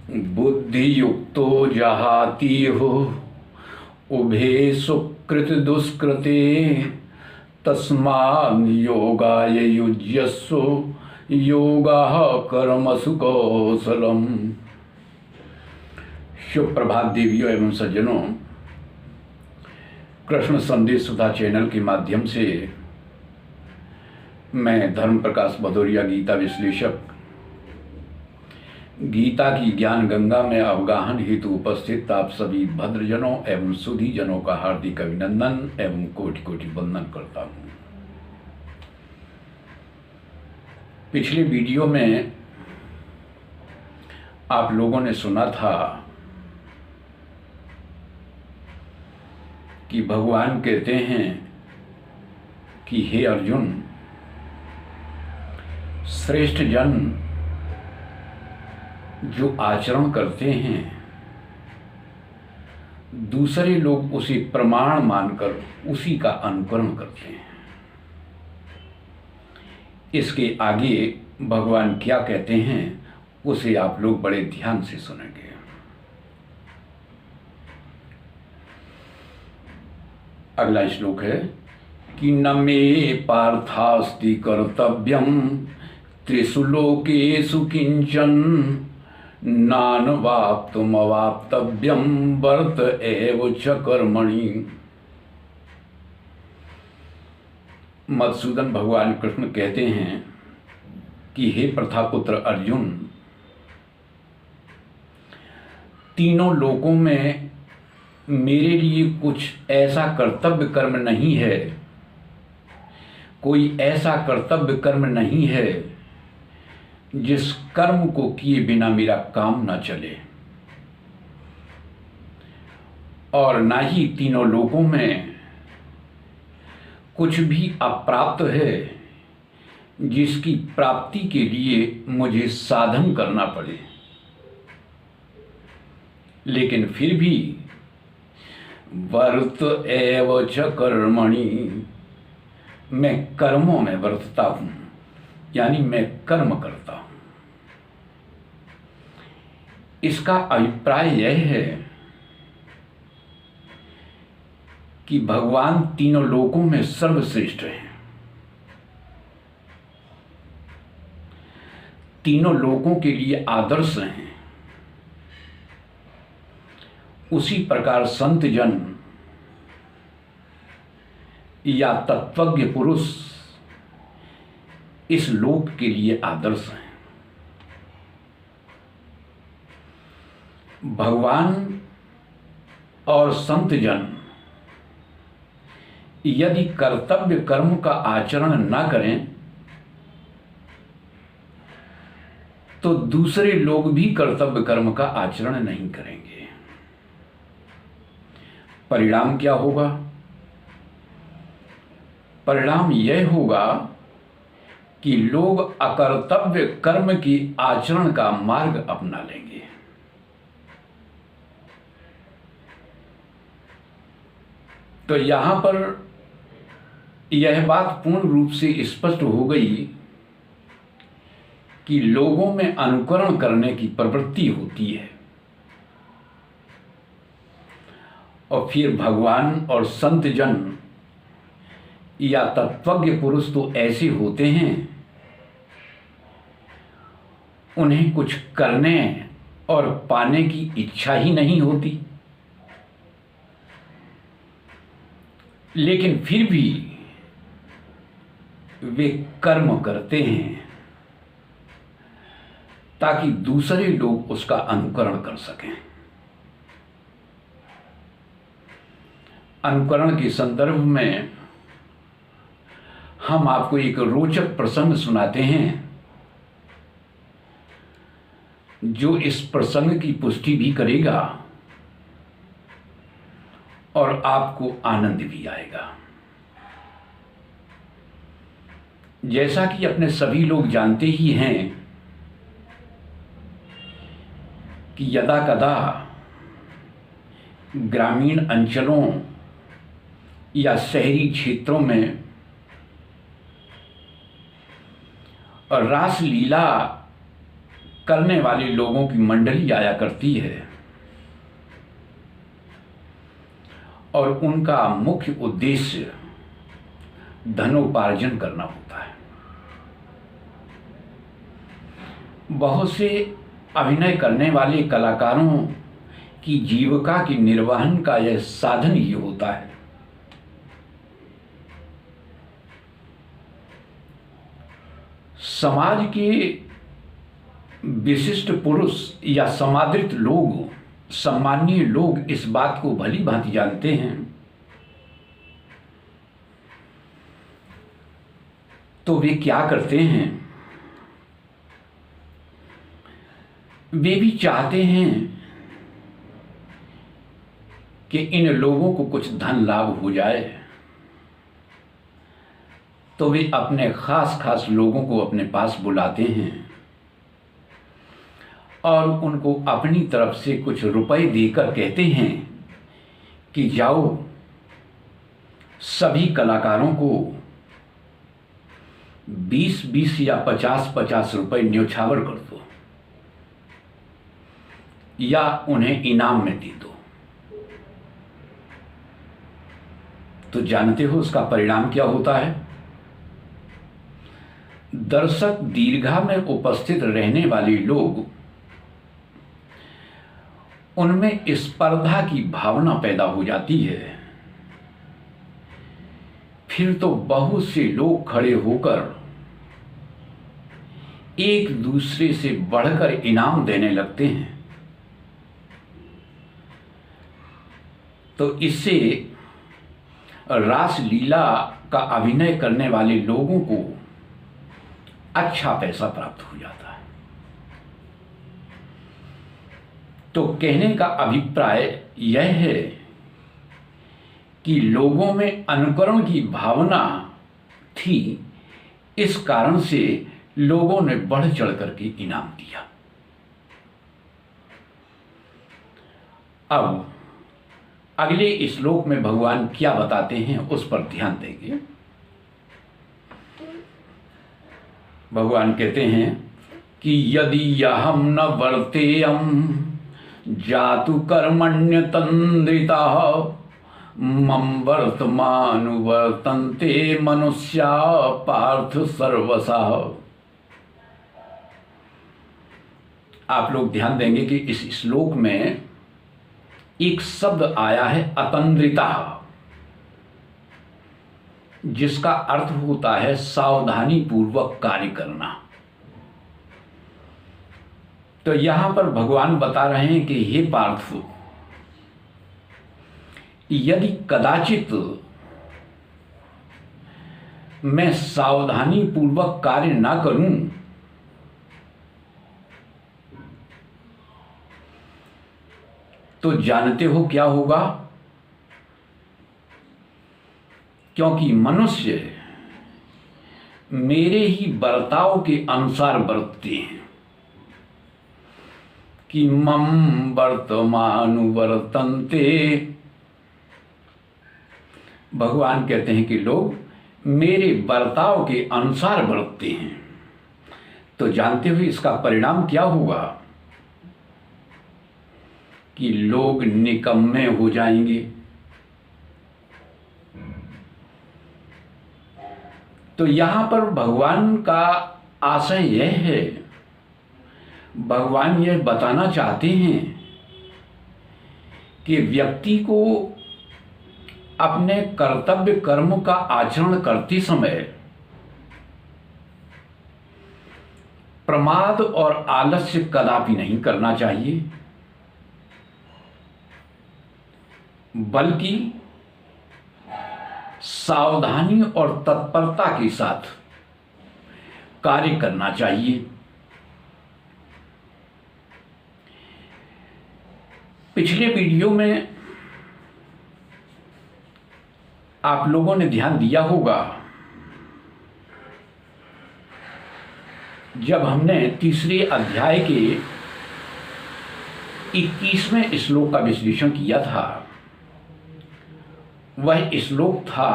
बुद्धि युक्तो जहाति हो उभे सुकृत दुष्कृते तस्माद् योगाय युज्यस्व योगः कर्मसु कौशलम्। शुभ प्रभात देवियों एवं सज्जनों, कृष्ण संदेश सुधा चैनल के माध्यम से मैं धर्म प्रकाश भदौरिया गीता विश्लेषक गीता की ज्ञान गंगा में अवगाहन हेतु उपस्थित आप सभी भद्रजनों एवं सुधी जनों का हार्दिक अभिनंदन एवं कोटि कोटि वंदन करता हूँ। पिछले वीडियो में आप लोगों ने सुना था कि भगवान कहते हैं कि हे अर्जुन, श्रेष्ठ जन जो आचरण करते हैं दूसरे लोग उसे प्रमाण मानकर उसी का अनुकरण करते हैं। इसके आगे भगवान क्या कहते हैं उसे आप लोग बड़े ध्यान से सुनेंगे। अगला श्लोक है कि न मे पार्थास्ति कर्तव्यम त्रिषु लोकेषु किंचन नानवाप्तुमवाप्तव्यम वर्त एव च कर्मणि। मधुसूदन भगवान कृष्ण कहते हैं कि हे प्रथापुत्र अर्जुन, तीनों लोकों में मेरे लिए कुछ ऐसा कर्तव्य कर्म नहीं है, कोई ऐसा कर्तव्य कर्म नहीं है जिस कर्म को किए बिना मेरा काम न चले, और ना ही तीनों लोकों में कुछ भी अप्राप्त है जिसकी प्राप्ति के लिए मुझे साधन करना पड़े। लेकिन फिर भी वर्त एव च कर्मणि, मैं कर्मों में वर्तता हूं, यानी मैं कर्म करता हूं। इसका अभिप्राय यह है कि भगवान तीनों लोकों में सर्वश्रेष्ठ हैं, तीनों लोकों के लिए आदर्श हैं। उसी प्रकार संत जन या तत्वज्ञ पुरुष इस लोक के लिए आदर्श हैं। भगवान और संत जन यदि कर्तव्य कर्म का आचरण न करें तो दूसरे लोग भी कर्तव्य कर्म का आचरण नहीं करेंगे। परिणाम क्या होगा? परिणाम यह होगा कि लोग अकर्तव्य कर्म की आचरण का मार्ग अपना लेंगे। तो यहां पर यह बात पूर्ण रूप से स्पष्ट हो गई कि लोगों में अनुकरण करने की प्रवृत्ति होती है, और फिर भगवान और संत जन या तत्वज्ञ पुरुष तो ऐसे होते हैं, उन्हें कुछ करने और पाने की इच्छा ही नहीं होती, लेकिन फिर भी वे कर्म करते हैं ताकि दूसरे लोग उसका अनुकरण कर सकें। अनुकरण के संदर्भ में हम आपको एक रोचक प्रसंग सुनाते हैं जो इस प्रसंग की पुष्टि भी करेगा और आपको आनंद भी आएगा। जैसा कि अपने सभी लोग जानते ही हैं कि यदा कदा ग्रामीण अंचलों या शहरी क्षेत्रों में रासलीला करने वाले लोगों की मंडली आया करती है और उनका मुख्य उद्देश्य धनोपार्जन करना होता है। बहुत से अभिनय करने वाले कलाकारों की जीविका की निर्वहन का यह साधन ही होता है। समाज के विशिष्ट पुरुष या समादृत लोग, सम्मानीय लोग इस बात को भली भांति जानते हैं, तो वे क्या करते हैं, वे भी चाहते हैं कि इन लोगों को कुछ धन लाभ हो जाए, तो वे अपने खास लोगों को अपने पास बुलाते हैं और उनको अपनी तरफ से कुछ रुपए देकर कहते हैं कि जाओ सभी कलाकारों को 20-20 या 50-50 रुपए न्योछावर कर दो या उन्हें इनाम में दे दो। तो जानते हो उसका परिणाम क्या होता है? दर्शक दीर्घा में उपस्थित रहने वाले लोग, उनमें स्पर्धा की भावना पैदा हो जाती है। फिर तो बहुत से लोग खड़े होकर एक दूसरे से बढ़कर इनाम देने लगते हैं। तो इससे रासलीला का अभिनय करने वाले लोगों को अच्छा पैसा प्राप्त हो जाता है। तो कहने का अभिप्राय यह है कि लोगों में अनुकरण की भावना थी, इस कारण से लोगों ने बढ़ चढ़ करके इनाम दिया। अब अगले श्लोक में भगवान क्या बताते हैं उस पर ध्यान देंगे। भगवान कहते हैं कि यदि यहम न वर्तेयम जातु कर्मण्य तंद्रिता मम वर्तमान वर्तन्ते मनुष्या पार्थ सर्वसा। आप लोग ध्यान देंगे कि इस श्लोक में एक शब्द आया है अतंद्रिता, जिसका अर्थ होता है सावधानी पूर्वक कार्य करना। तो यहां पर भगवान बता रहे हैं कि हे पार्थ, यदि कदाचित मैं सावधानी पूर्वक कार्य ना करूं तो जानते हो क्या होगा? क्योंकि मनुष्य मेरे ही बर्ताव के अनुसार बरतते हैं कि मम वर्तमान वर्तन्ते। भगवान कहते हैं कि लोग मेरे बर्ताव के अनुसार बरतते हैं। तो जानते हुए इसका परिणाम क्या होगा? कि लोग निकम्मे हो जाएंगे। तो यहां पर भगवान का आशय यह है, भगवान यह बताना चाहते हैं कि व्यक्ति को अपने कर्तव्य कर्म का आचरण करते समय प्रमाद और आलस्य कदापि नहीं करना चाहिए, बल्कि सावधानी और तत्परता के साथ कार्य करना चाहिए। पिछले वीडियो में आप लोगों ने ध्यान दिया होगा, जब हमने तीसरे अध्याय के 21वें श्लोक का विश्लेषण किया था। वह श्लोक था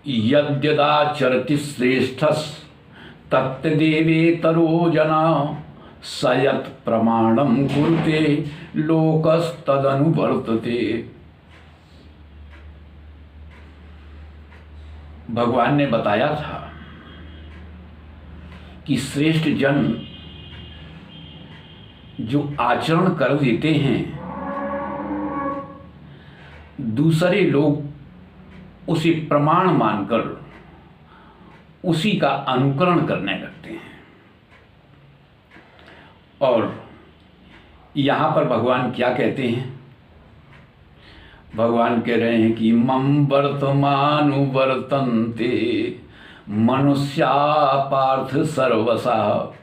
यद्यदाचरति श्रेष्ठस् तत्देवेतरो जना सयत् प्रमाणम कुरुते लोकस्तदनुवर्तते। भगवान ने बताया था कि श्रेष्ठ जन जो आचरण कर देते हैं, दूसरे लोग उसे प्रमाण मानकर उसी का अनुकरण करने लगते हैं। और यहाँ पर भगवान क्या कहते हैं? भगवान कह रहे हैं कि मम वर्तमानु वर्तन्ते मनुष्या पार्थ सर्वसा।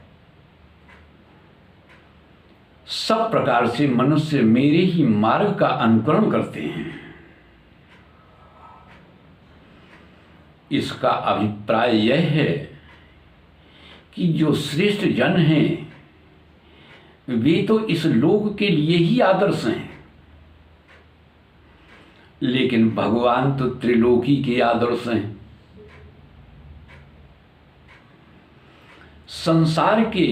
सब प्रकार से मनुष्य मेरे ही मार्ग का अनुकरण करते हैं। इसका अभिप्राय यह है कि जो श्रेष्ठ जन हैं वे तो इस लोक के लिए ही आदर्श हैं, लेकिन भगवान तो त्रिलोकी के आदर्श हैं। संसार के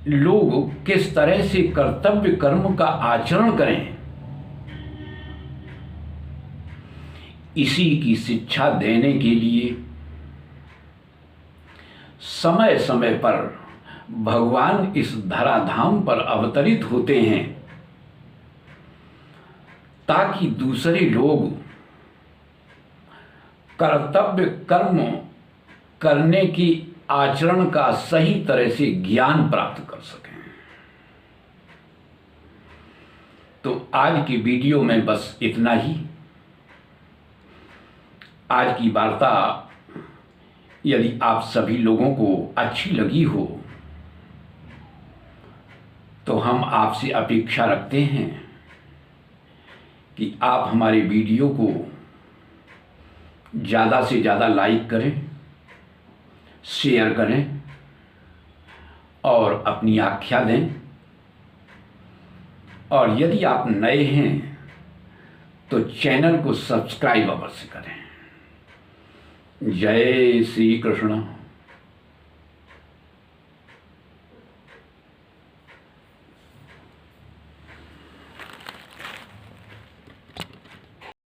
लोग किस तरह से कर्तव्य कर्म का आचरण करें, इसी की शिक्षा देने के लिए समय समय पर भगवान इस धराधाम पर अवतरित होते हैं, ताकि दूसरे लोग कर्तव्य कर्म करने की आचरण का सही तरह से ज्ञान प्राप्त कर सकें। तो आज की वीडियो में बस इतना ही। आज की वार्ता यदि आप सभी लोगों को अच्छी लगी हो तो हम आपसे अपेक्षा रखते हैं कि आप हमारे वीडियो को ज़्यादा से ज़्यादा लाइक करें, शेयर करें और अपनी आख्या दें। और यदि आप नए हैं तो चैनल को सब्सक्राइब अवश्य करें। जय श्री कृष्ण।